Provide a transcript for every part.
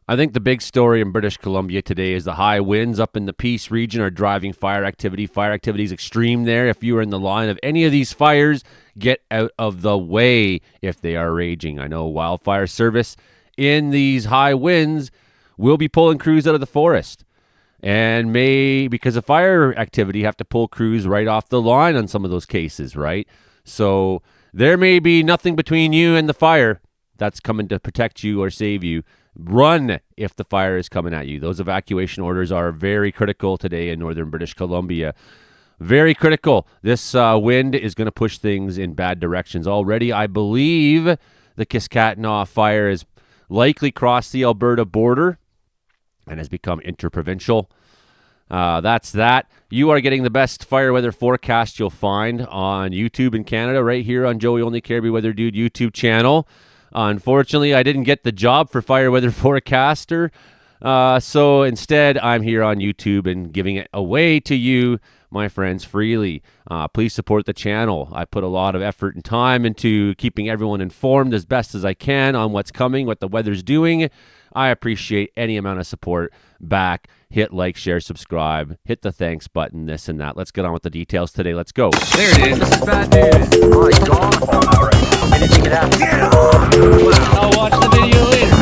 I think the big story in British Columbia today is the high winds up in the Peace region are driving fire activity. Fire activity is extreme there. If you are in the line of any of these fires, get out of the way if they are raging. I know wildfire service in these high winds will be pulling crews out of the forest and may, because of fire activity, have to pull crews right off the line on some of those cases, right? So there may be nothing between you and the fire that's coming to protect you or save you. Run if the fire is coming at you. Those evacuation orders are very critical today in northern British Columbia. Very critical. This wind is going to push things in bad directions. Already, I believe the Kiskatinaw fire has likely crossed the Alberta border and has become interprovincial. That's that. You are getting the best fire weather forecast you'll find on YouTube in Canada, right here on Joey Only Caribbean Weather Dude YouTube channel. Unfortunately, I didn't get the job for fire weather forecaster, so instead I'm here on YouTube and giving it away to you, my friends, freely. Please support the channel. I put a lot of effort and time into keeping everyone informed as best as I can on what's coming, what the weather's doing. I appreciate any amount of support back. Hit like, share, subscribe, hit the thanks button, this and that. Let's get on with the details today. Let's go. There it is. This is bad news. My God. All right. I didn't think it happened. Get on! I'll watch the video later.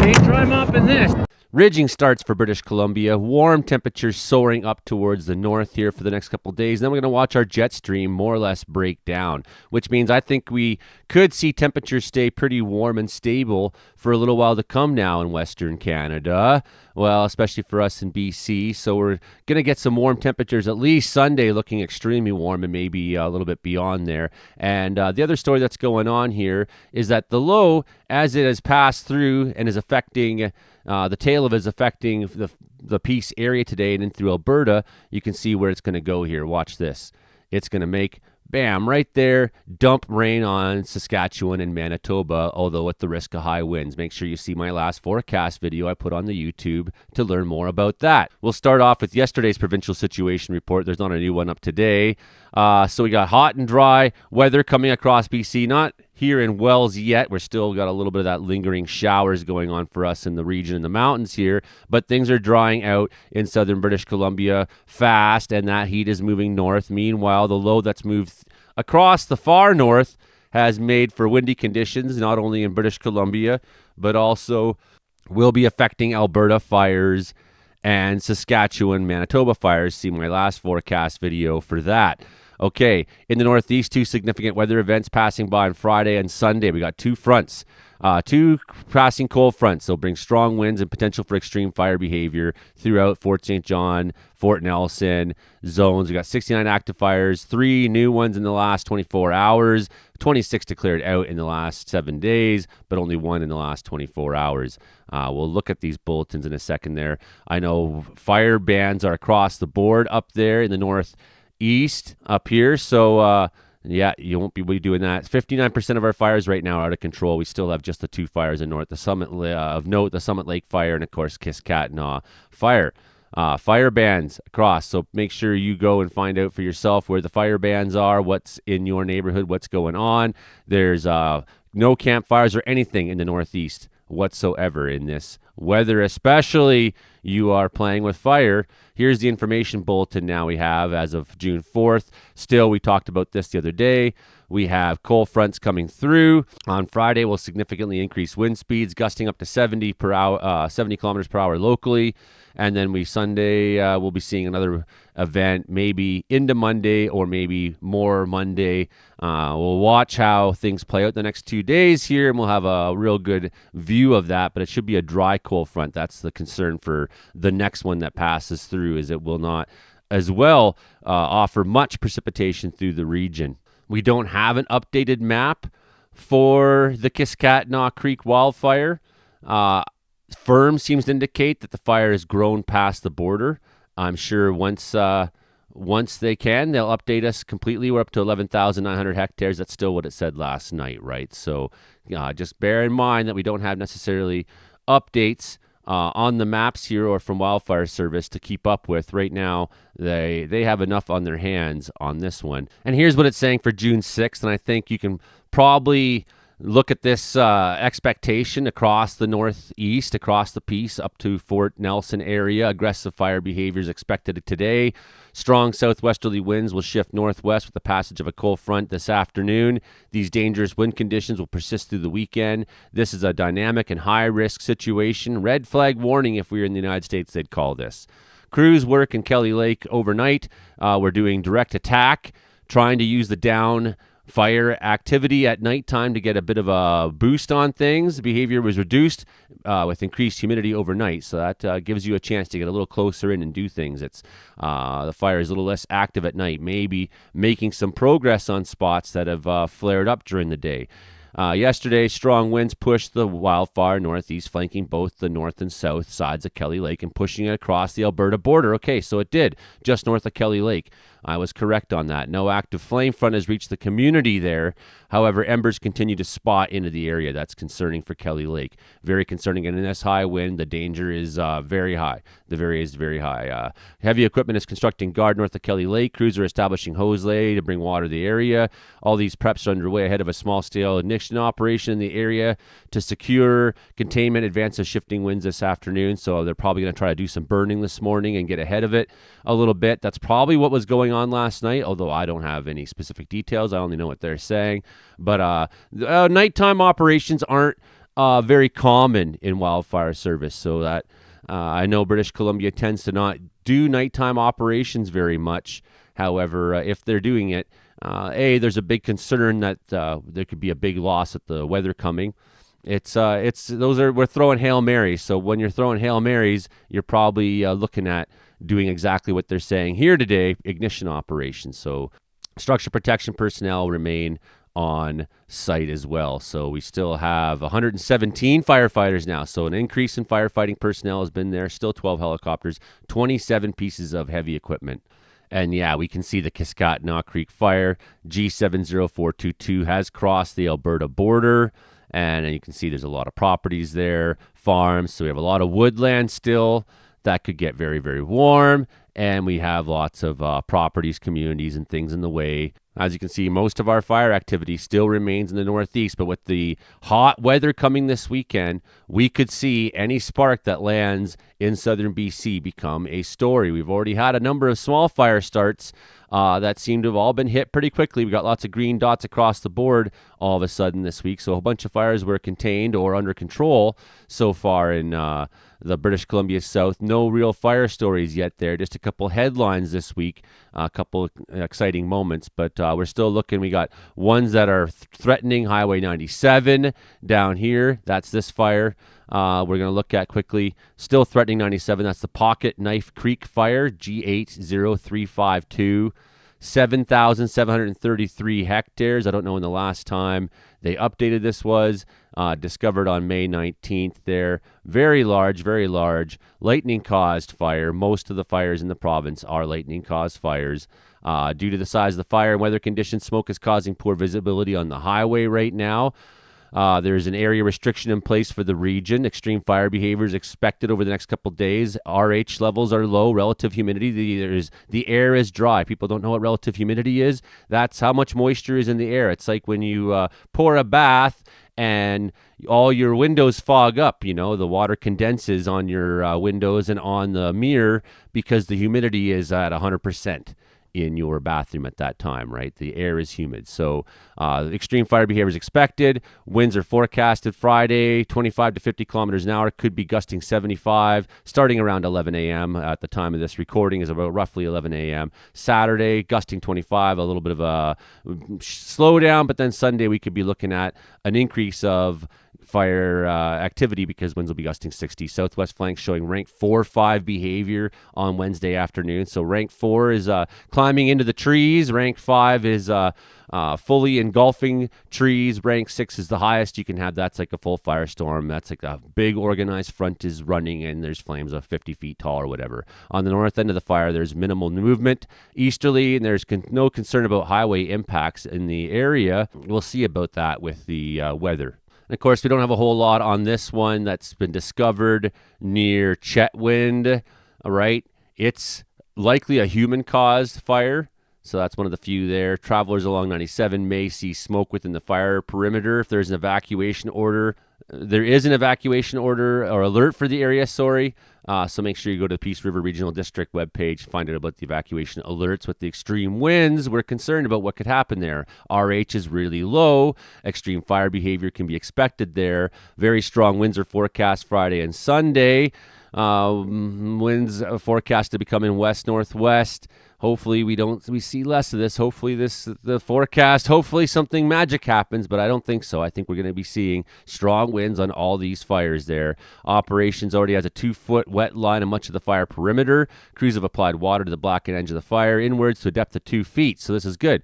Hey, try mopping this. Ridging starts for British Columbia. Warm temperatures soaring up towards the north here for the next couple of days. Then we're going to watch our jet stream more or less break down, which means I think we could see temperatures stay pretty warm and stable for a little while to come now in Western Canada. Well, especially for us in BC. So we're going to get some warm temperatures, at least Sunday looking extremely warm and maybe a little bit beyond there. And the other story that's going on here is that the low, as it has passed through and is affecting the tail of it is affecting the Peace area today and in through Alberta. You can see where it's going to go here. Watch this. It's going to make, bam, right there, dump rain on Saskatchewan and Manitoba, although at the risk of high winds. Make sure you see my last forecast video I put on the YouTube to learn more about that. We'll start off with yesterday's provincial situation report. There's not a new one up today. So we got hot and dry weather coming across BC. Not here in Wells yet. We're still got a little bit of that lingering showers going on for us in the region in the mountains here, but things are drying out in southern British Columbia fast, and that heat is moving north. Meanwhile, the low that's moved across the far north has made for windy conditions, not only in British Columbia, but also will be affecting Alberta fires and Saskatchewan, Manitoba fires. See my last forecast video for that. Okay, in the northeast, two significant weather events passing by on Friday and Sunday. We got two fronts, two passing cold fronts. They'll bring strong winds and potential for extreme fire behavior throughout Fort St. John, Fort Nelson zones. We got 69 active fires, 3 new ones in the last 24 hours, 26 declared out in the last 7 days, but only 1 in the last 24 hours. We'll look at these bulletins in a second there. I know fire bans are across the board up there in the northeast up here, so yeah, you won't be doing that. 59% of our fires right now are out of control. We still have just the 2 fires in north, the Summit of note, the Summit Lake fire, and of course Kiskatinaw fire. Fire bans across, so make sure you go and find out for yourself where the fire bans are, what's in your neighborhood, what's going on. There's no campfires or anything in the northeast whatsoever in this weather, especially you are playing with fire. Here's the information bulletin now we have as of June 4th. Still, we talked about this the other day. We have cold fronts coming through. On Friday, we'll significantly increase wind speeds, gusting up to 70 kilometers per hour locally. And then Sunday, we'll be seeing another event, maybe into Monday or maybe more Monday. We'll watch how things play out the next 2 days here, and we'll have a real good view of that. But it should be a dry cold front. That's the concern for the next one that passes through, is it will not as well offer much precipitation through the region. We don't have an updated map for the Kiskatinaw Creek wildfire. Firm seems to indicate that the fire has grown past the border. I'm sure once they can, they'll update us completely. We're up to 11,900 hectares. That's still what it said last night, right? So just bear in mind that we don't have necessarily updates on the maps here or from Wildfire Service to keep up with. Right now, they have enough on their hands on this one. And here's what it's saying for June 6th, and I think you can probably look at this expectation across the northeast, across the piece up to Fort Nelson area. Aggressive fire behavior is expected today. Strong southwesterly winds will shift northwest with the passage of a cold front this afternoon. These dangerous wind conditions will persist through the weekend. This is a dynamic and high-risk situation. Red flag warning if we were in the United States, they'd call this. Crews work in Kelly Lake overnight. We're doing direct attack, trying to use the down fire activity at nighttime to get a bit of a boost on things. Behavior was reduced with increased humidity overnight, so that gives you a chance to get a little closer in and do things. It's the fire is a little less active at night, maybe making some progress on spots that have flared up during the day. Yesterday, strong winds pushed the wildfire northeast, flanking both the north and south sides of Kelly Lake and pushing it across the Alberta border. Okay, so it did, just north of Kelly Lake. I was correct on that. No active flame front has reached the community there. However, embers continue to spot into the area. That's concerning for Kelly Lake. Very concerning. And in this high wind, the danger is very high. The area is very high. Heavy equipment is constructing guard north of Kelly Lake. Crews are establishing hose lay to bring water to the area. All these preps are underway ahead of a small-scale ignition operation in the area to secure containment, advance of shifting winds this afternoon. So they're probably going to try to do some burning this morning and get ahead of it a little bit. That's probably what was going on last night, although I don't have any specific details. I only know what they're saying. But nighttime operations aren't very common in wildfire service, so that I know British Columbia tends to not do nighttime operations very much. However, if they're doing it, there's a big concern that there could be a big loss at the weather coming. We're throwing Hail Marys. So when you're throwing Hail Marys, you're probably looking at doing exactly what they're saying here today, ignition operations. So structure protection personnel remain on site as well. So we still have 117 firefighters now. So an increase in firefighting personnel has been there. Still 12 helicopters, 27 pieces of heavy equipment. And yeah, we can see the Kiskatnaw Creek fire. G70422 has crossed the Alberta border. And you can see there's a lot of properties there, farms. So we have a lot of woodland still that could get very, very warm. And we have lots of properties, communities, and things in the way. As you can see, most of our fire activity still remains in the northeast. But with the hot weather coming this weekend, we could see any spark that lands in southern BC become a story. We've already had a number of small fire starts that seem to have all been hit pretty quickly. We got lots of green dots across the board all of a sudden this week. So a bunch of fires were contained or under control so far in the British Columbia South. No real fire stories yet there. Just a couple headlines this week, a couple exciting moments. But we're still looking. We got ones that are threatening Highway 97 down here. That's this fire. We're going to look at quickly. Still threatening 97. That's the Pocket Knife Creek fire, G80352. 7,733 hectares. I don't know when the last time they updated this was. Discovered on May 19th there. Very large lightning-caused fire. Most of the fires in the province are lightning-caused fires. Due to the size of the fire and weather conditions, smoke is causing poor visibility on the highway right now. There's an area restriction in place for the region. Extreme fire behavior is expected over the next couple of days. RH levels are low. Relative humidity, the air is dry. People don't know what relative humidity is. That's how much moisture is in the air. It's like when you pour a bath and all your windows fog up. The water condenses on your windows and on the mirror because the humidity is at 100%. In your bathroom at that time, right? The air is humid. So extreme fire behavior is expected. Winds are forecasted Friday, 25 to 50 kilometers an hour. Could be gusting 75, starting around 11 a.m. At the time of this recording is about roughly 11 a.m. Saturday, gusting 25, a little bit of a slowdown. But then Sunday, we could be looking at an increase of fire activity because winds will be gusting 60. Southwest flanks showing rank 4-5 behavior on Wednesday afternoon. So rank 4 is climbing into the trees. Rank 5 is fully engulfing trees. Rank 6 is the highest you can have. That's like a full firestorm. That's like a big organized front is running and there's flames of 50 feet tall or whatever. On the north end of the fire, there's minimal movement easterly, and there's no concern about highway impacts in the area. We'll see about that with the weather. And of course, we don't have a whole lot on this one that's been discovered near Chetwynd, all right? It's likely a human-caused fire. So that's one of the few there. Travelers along 97 may see smoke within the fire perimeter. If there's an evacuation order, there is an evacuation order or alert for the area, sorry. So make sure you go to the Peace River Regional District webpage, find out about the evacuation alerts. With the extreme winds, we're concerned about what could happen there. RH is really low. Extreme fire behavior can be expected there. Very strong winds are forecast Friday and Sunday. Winds forecast to become in west-northwest. Hopefully we see less of this. Hopefully hopefully something magic happens, but I don't think so. I think we're going to be seeing strong winds on all these fires there. Operations already has a 2-foot wet line on much of the fire perimeter. Crews have applied water to the blackened edge of the fire inwards to a depth of 2 feet, so this is good.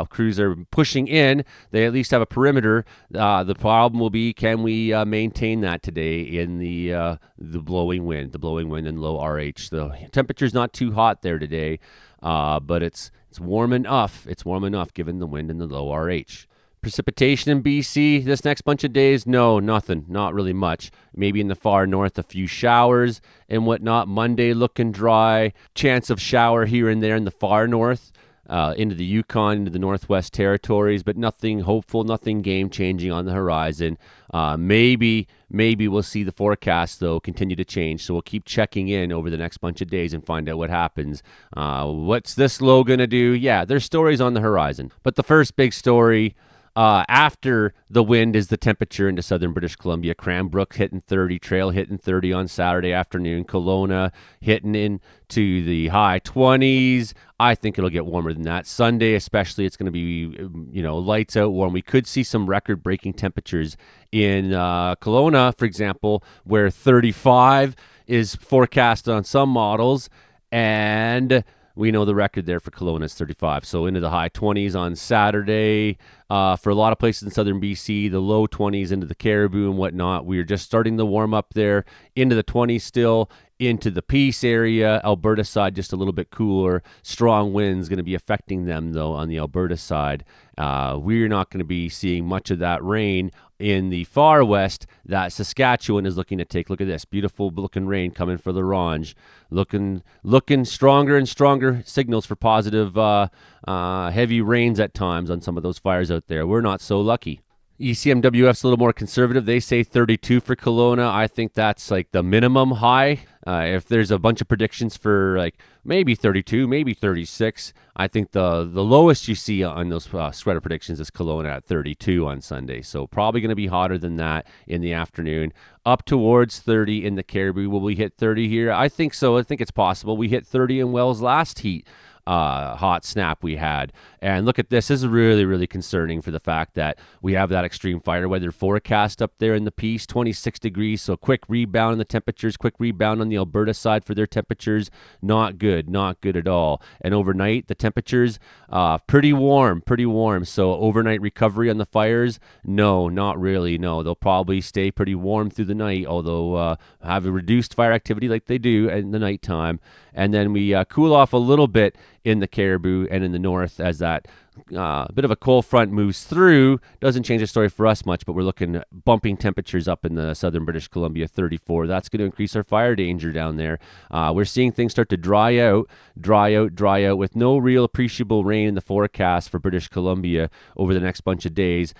Crews are pushing in. They at least have a perimeter. The problem will be, can we maintain that today in the blowing wind and low RH? The temperature's not too hot there today. But it's warm enough. It's warm enough given the wind and the low RH. Precipitation in BC this next bunch of days? No, nothing. Not really much. Maybe in the far north, a few showers and whatnot. Monday looking dry. Chance of shower here and there in the far north. Into the Yukon, into the Northwest Territories, but nothing hopeful, nothing game-changing on the horizon. Maybe we'll see the forecast, though, continue to change, so we'll keep checking in over the next bunch of days and find out what happens. What's this low going to do? Yeah, there's stories on the horizon. But the first big story after the wind is the temperature into southern British Columbia. Cranbrook hitting 30, Trail hitting 30 on Saturday afternoon. Kelowna hitting into the high 20s. I think it'll get warmer than that. Sunday especially, it's going to be, lights out warm. We could see some record-breaking temperatures in Kelowna, for example, where 35 is forecast on some models, and we know the record there for Kelowna is 35. So into the high 20s on Saturday. For a lot of places in southern BC, the low 20s into the Caribou and whatnot. We're just starting to warm up there into the 20s still. Into the Peace area, Alberta side, just a little bit cooler. Strong winds going to be affecting them, though, on the Alberta side. We're not going to be seeing much of that rain in the far west that Saskatchewan is looking to take. Look at this beautiful looking rain coming for the Ronge. Looking stronger and stronger signals for positive heavy rains at times on some of those fires out there. We're not so lucky. ECMWF's a little more conservative. They say 32 for Kelowna. I think that's like the minimum high. If there's a bunch of predictions for like maybe 32, maybe 36, I think the lowest you see on those spreader predictions is Kelowna at 32 on Sunday. So probably going to be hotter than that in the afternoon. Up towards 30 in the Caribou. Will we hit 30 here? I think so. I think it's possible. We hit 30 in Wells last heat. Hot snap we had. And look at this. This is really, really concerning for the fact that we have that extreme fire weather forecast up there in the Peace, 26 degrees. So quick rebound in the temperatures, quick rebound on the Alberta side for their temperatures. Not good at all. And overnight, the temperatures, pretty warm. So overnight recovery on the fires? No, not really. No, they'll probably stay pretty warm through the night, although have a reduced fire activity like they do in the nighttime. And then we cool off a little bit in the Caribou and in the north as that bit of a cold front moves through. Doesn't change the story for us much, but we're looking at bumping temperatures up in the southern British Columbia, 34. That's going to increase our fire danger down there. We're seeing things start to dry out with no real appreciable rain in the forecast for British Columbia over the next bunch of days.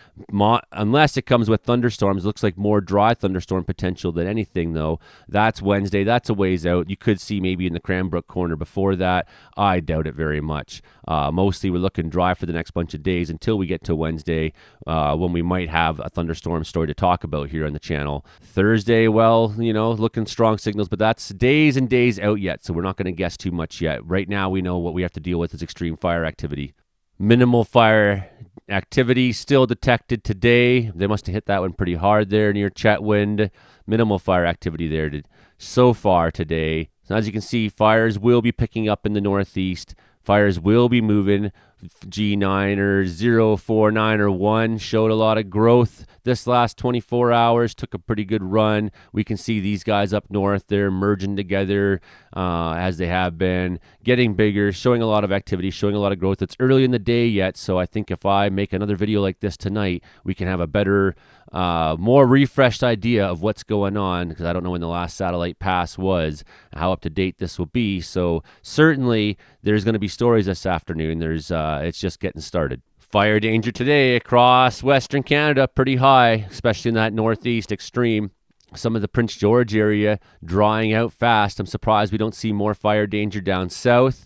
Unless it comes with thunderstorms. Looks like more dry thunderstorm potential than anything, though. That's Wednesday. That's a ways out. You could see maybe in the Cranbrook corner before that. I doubt it very much. Mostly we're looking dry for the next bunch of days until we get to Wednesday, when we might have a thunderstorm story to talk about here on the channel. Thursday, looking strong signals, but that's days and days out yet, so we're not going to guess too much yet. Right now, we know what we have to deal with is extreme fire activity. Minimal fire activity still detected today. They must have hit that one pretty hard there near Chetwynd. Minimal fire activity there so far today. So as you can see, fires will be picking up in the northeast. Fires will be moving. G9 or 049 or 1 showed a lot of growth this last 24 hours, took a pretty good run. We can see these guys up north, they're merging together as they have been, getting bigger, showing a lot of activity, showing a lot of growth. It's early in the day yet, so I think if I make another video like this tonight, we can have a better more refreshed idea of what's going on, because I don't know when the last satellite pass was, how up to date this will be. So certainly there's going to be stories this afternoon. It's just getting started. Fire danger today across Western Canada, pretty high, especially in that northeast extreme. Some of the Prince George area drying out fast. I'm surprised we don't see more fire danger down south.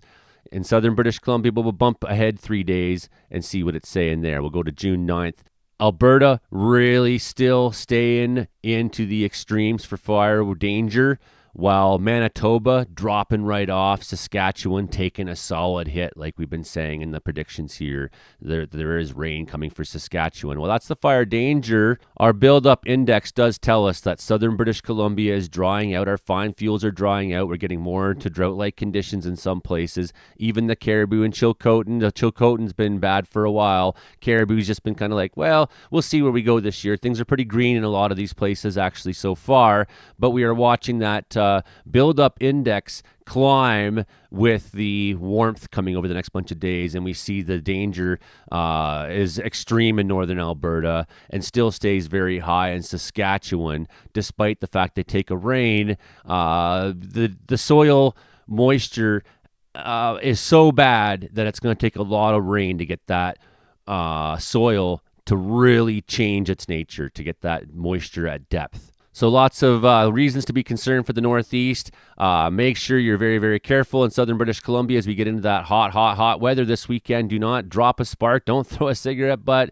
In southern British Columbia, we'll bump ahead 3 days and see what it's saying there. We'll go to June 9th. Alberta really still staying into the extremes for fire danger, while Manitoba dropping right off, Saskatchewan taking a solid hit, like we've been saying in the predictions here. There is rain coming for Saskatchewan. Well, that's the fire danger. Our build-up index does tell us that southern British Columbia is drying out. Our fine fuels are drying out. We're getting more into drought-like conditions in some places. Even the Caribou and Chilcotin. The Chilcotin's been bad for a while. Caribou's just been kind of like, well, we'll see where we go this year. Things are pretty green in a lot of these places actually so far, but we are watching that build-up index climb with the warmth coming over the next bunch of days, and we see the danger is extreme in northern Alberta and still stays very high in Saskatchewan, despite the fact they take a rain. The soil moisture is so bad that it's going to take a lot of rain to get that soil to really change its nature, to get that moisture at depth. So lots of reasons to be concerned for the Northeast. Make sure you're very, very careful in southern British Columbia as we get into that hot weather this weekend. Do not drop a spark. Don't throw a cigarette butt.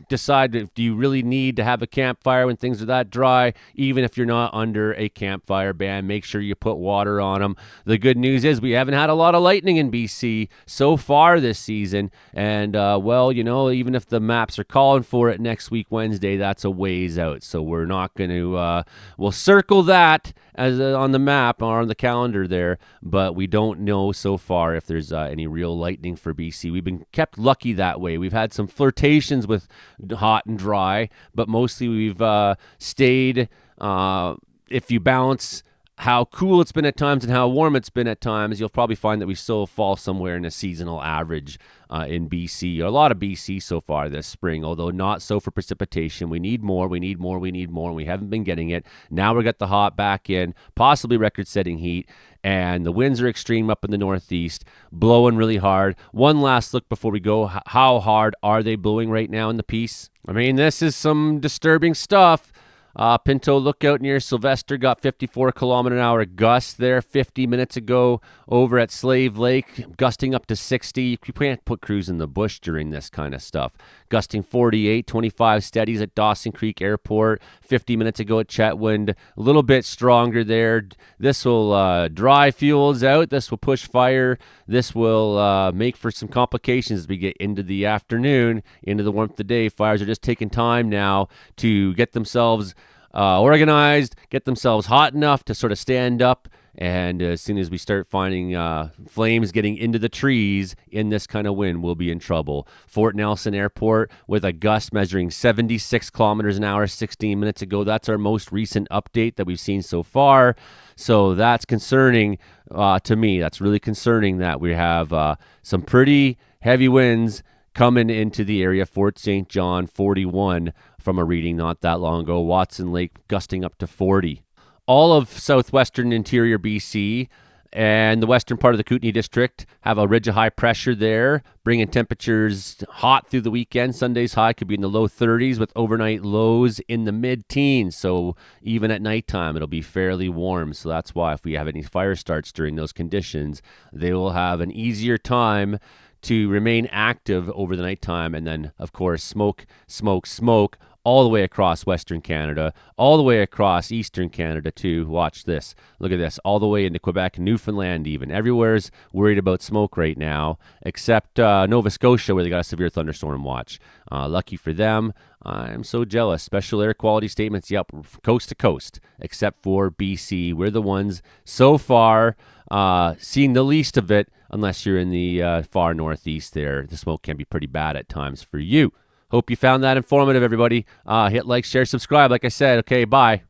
Decide if do you really need to have a campfire when things are that dry. Even if you're not under a campfire ban, make sure you put water on them. The good news is we haven't had a lot of lightning in BC so far this season. And, even if the maps are calling for it next week, Wednesday, that's a ways out. So we're not going to, we'll circle that as on the map or on the calendar there, but we don't know so far if there's any real lightning for BC. We've been kept lucky that way. We've had some flirtations with hot and dry, but mostly we've stayed, if you balance how cool it's been at times and how warm it's been at times, you'll probably find that we still fall somewhere in a seasonal average in BC, or a lot of BC so far this spring, although not so for precipitation. We need more, and we haven't been getting it. Now we got the hot back in, possibly record-setting heat, and the winds are extreme up in the northeast, blowing really hard. One last look before we go. How hard are they blowing right now in the piece? I mean, this is some disturbing stuff. Pinto Lookout near Sylvester got 54 km/h gusts there 50 minutes ago. Over at Slave Lake, gusting up to 60. You can't put crews in the bush during this kind of stuff. Gusting 48, 25 steadies at Dawson Creek Airport 50 minutes ago at Chetwynd. A little bit stronger there. This will dry fuels out. This will push fire. This will make for some complications as we get into the afternoon, into the warmth of the day. Fires are just taking time now to get themselves organized, get themselves hot enough to sort of stand up. And as soon as we start finding flames getting into the trees in this kind of wind, we'll be in trouble. Fort Nelson Airport with a gust measuring 76 km/h 16 minutes ago. That's our most recent update that we've seen so far. So that's concerning to me. That's really concerning that we have some pretty heavy winds coming into the area. Fort St. John, 41 from a reading not that long ago. Watson Lake gusting up to 40. All of southwestern interior BC and the western part of the Kootenay District have a ridge of high pressure there, bringing temperatures hot through the weekend. Sunday's high could be in the low 30s with overnight lows in the mid-teens. So even at nighttime, it'll be fairly warm. So that's why if we have any fire starts during those conditions, they will have an easier time to remain active over the nighttime. And then, of course, smoke all the way across Western Canada, all the way across Eastern Canada too. Watch this. Look at this. All the way into Quebec, Newfoundland even. Everywhere's worried about smoke right now, except Nova Scotia, where they got a severe thunderstorm watch. Lucky for them. I'm so jealous. Special air quality statements, yep, coast to coast, except for BC. We're the ones so far seeing the least of it, unless you're in the far northeast there. The smoke can be pretty bad at times for you. Hope you found that informative, everybody. Hit like, share, subscribe. Like I said, okay, bye.